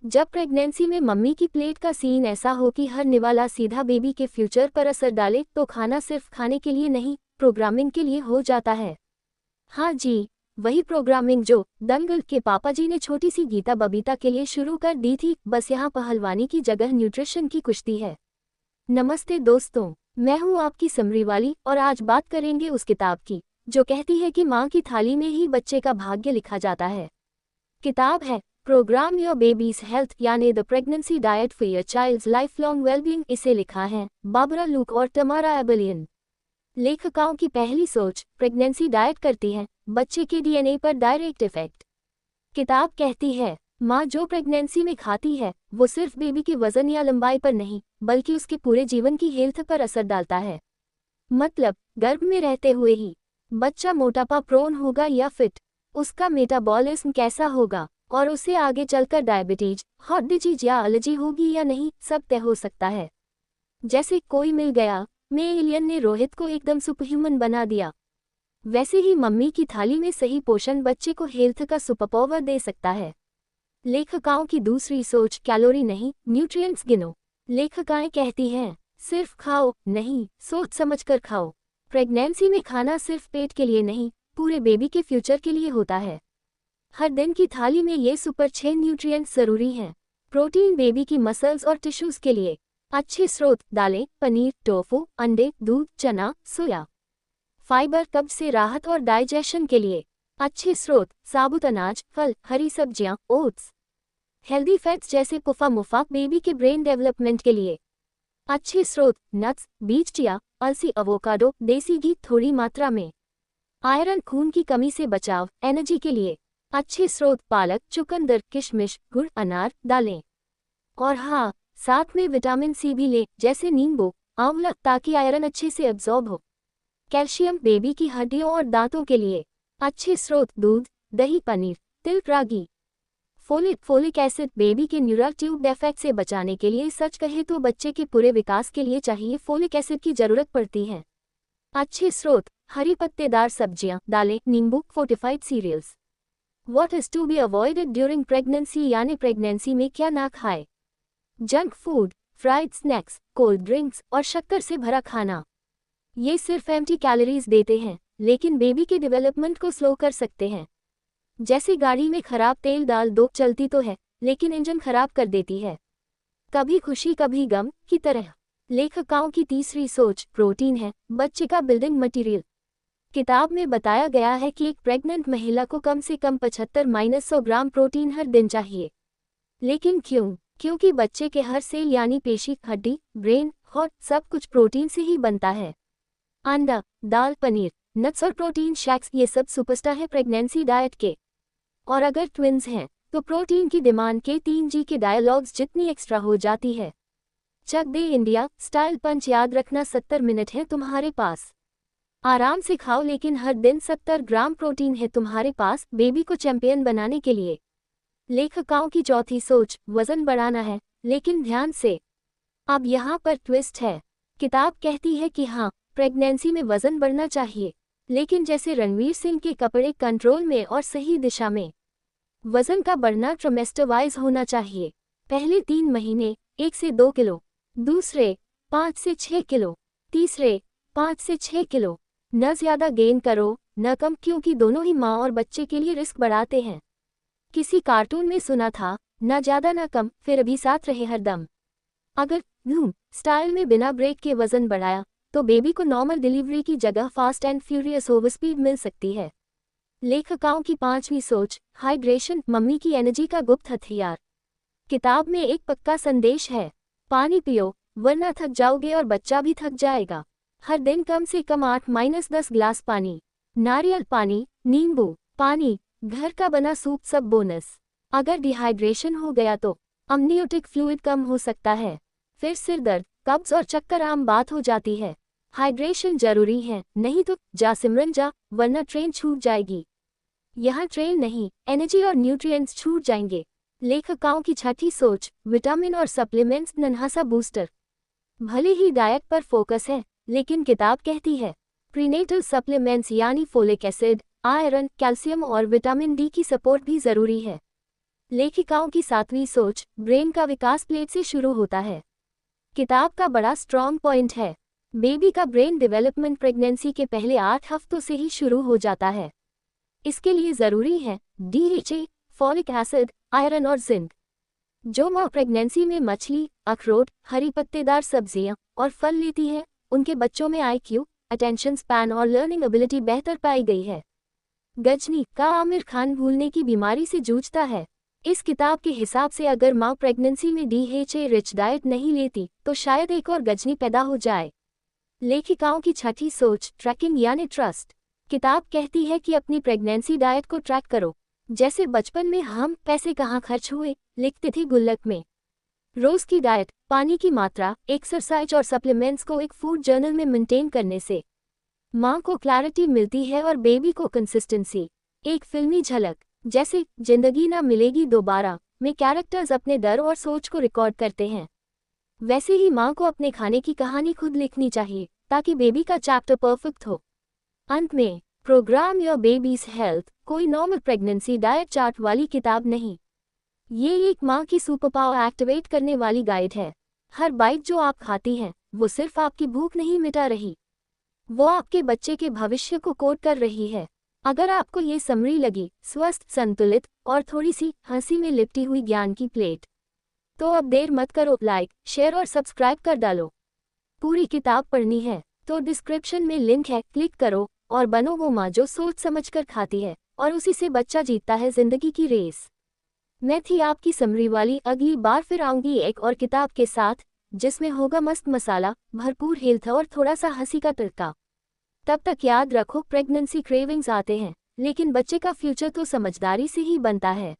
जब प्रेगनेंसी में मम्मी की प्लेट का सीन ऐसा हो कि हर निवाला सीधा बेबी के फ्यूचर पर असर डाले, तो खाना सिर्फ खाने के लिए नहीं, प्रोग्रामिंग के लिए हो जाता है। हाँ जी, वही प्रोग्रामिंग जो दंगल के पापा जी ने छोटी सी गीता बबीता के लिए शुरू कर दी थी, बस यहाँ पहलवानी की जगह न्यूट्रिशन की कुश्ती है। नमस्ते दोस्तों, मैं हूँ आपकी समरी वाली और आज बात करेंगे उस किताब की जो कहती है कि माँ की थाली में ही बच्चे का भाग्य लिखा जाता है। किताब है प्रोग्राम योर बेबीज हेल्थ यानी the pregnancy diet for your child's life long wellbeing. इसे लिखा है बाबरा लूक और तमारा एबलियन। लेखकों की पहली सोच, प्रेगनेंसी डाइट करती है बच्चे के डीएनए पर डायरेक्ट इफेक्ट। किताब कहती है माँ जो प्रेगनेंसी में खाती है वो सिर्फ बेबी के वजन या लंबाई पर नहीं, बल्कि उसके पूरे जीवन की हेल्थ पर असर डालता है। मतलब गर्भ में रहते हुए ही बच्चा मोटापा प्रोन होगा या फिट, उसका मेटाबॉलिज्म कैसा होगा और उसे आगे चलकर डायबिटीज, हार्ट डिजीज या एलर्जी होगी या नहीं, सब तय हो सकता है। जैसे कोई मिल गया में एलियन ने रोहित को एकदम सुपरह्यूमन बना दिया, वैसे ही मम्मी की थाली में सही पोषण बच्चे को हेल्थ का सुपरपावर दे सकता है। लेखिकाओं की दूसरी सोच, कैलोरी नहीं न्यूट्रिएंट्स गिनो। लेखिकाएं कहती हैं सिर्फ खाओ नहीं, सोच समझकर खाओ। प्रेगनेंसी में खाना सिर्फ पेट के लिए नहीं, पूरे बेबी के फ्यूचर के लिए होता है। हर दिन की थाली में ये सुपर 6 न्यूट्रिएंट्स जरूरी हैं। प्रोटीन बेबी की मसल्स और टिश्यूज के लिए, अच्छे स्रोत दालें, पनीर, टोफू, अंडे, दूध, चना, सोया। फाइबर कब्ज से राहत और डाइजेशन के लिए, अच्छे स्रोत साबुत अनाज, फल, हरी सब्जियां, ओट्स। हेल्दी फैट्स जैसे पुफा मुफा बेबी के ब्रेन डेवलपमेंट के लिए, अच्छे स्रोत नट्स, बीज, चिया, अलसी, अवोकाडो, देसी घी थोड़ी मात्रा में। आयरन खून की कमी से बचाव, एनर्जी के लिए, अच्छे स्रोत पालक, चुकंदर, किशमिश, गुड़, अनार, दालें। और हाँ, साथ में विटामिन सी भी ले जैसे नींबू, आंवला, ताकि आयरन अच्छे से एब्जॉर्ब हो। कैल्शियम बेबी की हड्डियों और दांतों के लिए, अच्छे स्रोत दूध, दही, पनीर, तिल, रागी। फोलिक एसिड बेबी के न्यूरल ट्यूब डिफेक्ट से बचाने के लिए, सच कहे तो बच्चे के पूरे विकास के लिए चाहिए फोलिक एसिड की जरूरत पड़ती है। अच्छे स्रोत हरी पत्तेदार सब्जियां, दालें, नींबू, fortified cereals. What is to be avoided during pregnancy यानी प्रेगनेंसी में क्या ना खाए। Junk food, fried snacks, cold drinks और शक्कर से भरा खाना, ये सिर्फ एम्प्टी कैलोरीज देते हैं, लेकिन बेबी के डेवलपमेंट को स्लो कर सकते हैं। जैसे गाड़ी में खराब तेल डाल दो, चलती तो है लेकिन इंजन खराब कर देती है। कभी खुशी कभी गम की तरह। लेखकों की तीसरी सोच, प्रोटीन है बच्चे का बिल्डिंग मटेरियल। किताब में बताया गया है कि एक प्रेग्नेंट महिला को कम से कम 75-100 ग्राम प्रोटीन हर दिन चाहिए। लेकिन क्यों? क्योंकि बच्चे के हर सेल यानी पेशी, हड्डी, ब्रेन, हार्ट सब कुछ प्रोटीन से ही बनता है। अंडा, दाल, पनीर, नट्स और प्रोटीन शेक्स, ये सब सुपरस्टार है प्रेगनेंसी डाइट के। और अगर ट्विन्स हैं तो प्रोटीन की डिमांड के 3G के डायलॉग्स जितनी एक्स्ट्रा हो जाती है। चक दे इंडिया स्टाइल पंच याद रखना, 70 मिनट है तुम्हारे पास। आराम से खाओ लेकिन हर दिन 70 ग्राम प्रोटीन है तुम्हारे पास बेबी को चैंपियन बनाने के लिए। लेखकों की चौथी सोच, वजन बढ़ाना है लेकिन ध्यान से। अब यहाँ पर ट्विस्ट है। किताब कहती है कि हाँ, प्रेगनेंसी में वजन बढ़ना चाहिए, लेकिन जैसे रणवीर सिंह के कपड़े, कंट्रोल में और सही दिशा में। वजन का बढ़ना ट्रिमेस्टर वाइज होना चाहिए। पहले 3 महीने 1 से 2 किलो, दूसरे 5 से 6 किलो, तीसरे 5 से 6 किलो। न ज्यादा गेन करो न कम, क्योंकि दोनों ही माँ और बच्चे के लिए रिस्क बढ़ाते हैं। किसी कार्टून में सुना था, न ज्यादा न कम, फिर अभी साथ रहे हरदम। अगर स्टाइल में बिना ब्रेक के वजन बढ़ाया तो बेबी को नॉर्मल डिलीवरी की जगह fast and furious over speed मिल सकती है। लेखकों की पांचवी सोच, हाइड्रेशन मम्मी की एनर्जी का गुप्त हथियार। किताब में एक पक्का संदेश है, पानी पियो वरना थक जाओगे और बच्चा भी थक जाएगा। हर दिन कम से कम 8-10 ग्लास पानी, नारियल पानी, नींबू पानी, घर का बना सूप सब बोनस। अगर डिहाइड्रेशन हो गया तो अमनियोटिक फ्लूइड कम हो सकता है, फिर सिर दर्द, कब्ज और चक्कर आम बात हो जाती है। हाइड्रेशन जरूरी है, नहीं तो जा सिमरन जा, वरना ट्रेन छूट जाएगी। यहाँ ट्रेन नहीं, एनर्जी और न्यूट्रिएंट्स छूट जाएंगे। लेखकों की छठी सोच, विटामिन और सप्लीमेंट्स नन्हा बूस्टर। भले ही डाइट पर फोकस है, लेकिन किताब कहती है प्रीनेटल सप्लीमेंट्स यानी फोलिक एसिड, आयरन, कैल्शियम और विटामिन डी की सपोर्ट भी जरूरी है। लेखिकाओं की 7वीं सोच, ब्रेन का विकास प्लेट से शुरू होता है। किताब का बड़ा स्ट्रॉन्ग पॉइंट है, बेबी का ब्रेन डेवलपमेंट प्रेगनेंसी के पहले 8 हफ्तों से ही शुरू हो जाता है। इसके लिए ज़रूरी है DHA, फॉलिक एसिड, आयरन और जिंक। जो माँ प्रेगनेंसी में मछली, अखरोट, हरी पत्तेदार सब्जियां और फल लेती है, उनके बच्चों में IQ, अटेंशन स्पैन और लर्निंग एबिलिटी बेहतर पाई गई है। गजनी का आमिर खान भूलने की बीमारी से जूझता है। इस किताब के हिसाब से अगर माँ प्रेगनेंसी में DHA रिच डाइट नहीं लेती तो शायद एक और गजनी पैदा हो जाए। लेखिकाओं की 6ठी सोच, ट्रैकिंग यानी ट्रस्ट। किताब कहती है कि अपनी प्रेगनेंसी डाइट को ट्रैक करो। जैसे बचपन में हम पैसे कहाँ खर्च हुए लिखते थे गुल्लक में। रोज की डाइट, पानी की मात्रा, एक्सरसाइज और सप्लीमेंट्स को एक फूड जर्नल में मेंटेन करने से माँ को क्लैरिटी मिलती है और बेबी को कंसिस्टेंसी। एक फिल्मी झलक, जैसे जिंदगी ना मिलेगी दोबारा में कैरेक्टर्स अपने डर और सोच को रिकॉर्ड करते हैं, वैसे ही माँ को अपने खाने की कहानी खुद लिखनी चाहिए ताकि बेबी का चैप्टर परफेक्ट हो। अंत में, प्रोग्राम योर बेबीज हेल्थ कोई नॉर्मल प्रेगनेंसी डाइट चार्ट वाली किताब नहीं। ये एक माँ की सुपर पावर एक्टिवेट करने वाली गाइड है। हर बाइट जो आप खाती हैं, वो सिर्फ आपकी भूख नहीं मिटा रही, वो आपके बच्चे के भविष्य को कोड कर रही है। अगर आपको ये समरी लगी, स्वस्थ, संतुलित और थोड़ी सी हंसी में लिपटी हुई ज्ञान की प्लेट, तो अब देर मत करो, लाइक, शेयर और सब्सक्राइब कर डालो। पूरी किताब पढ़नी है तो डिस्क्रिप्शन में लिंक है, क्लिक करो और बनो वो माँ जो सोच समझकर खाती है और उसी से बच्चा जीतता है जिंदगी की रेस। मैं थी आपकी समरी वाली, अगली बार फिर आऊंगी एक और किताब के साथ, जिसमें होगा मस्त मसाला, भरपूर हेल्थ और थोड़ा सा हंसी का तड़का। तब तक याद रखो, प्रेगनेंसी क्रेविंग्स आते हैं, लेकिन बच्चे का फ्यूचर तो समझदारी से ही बनता है।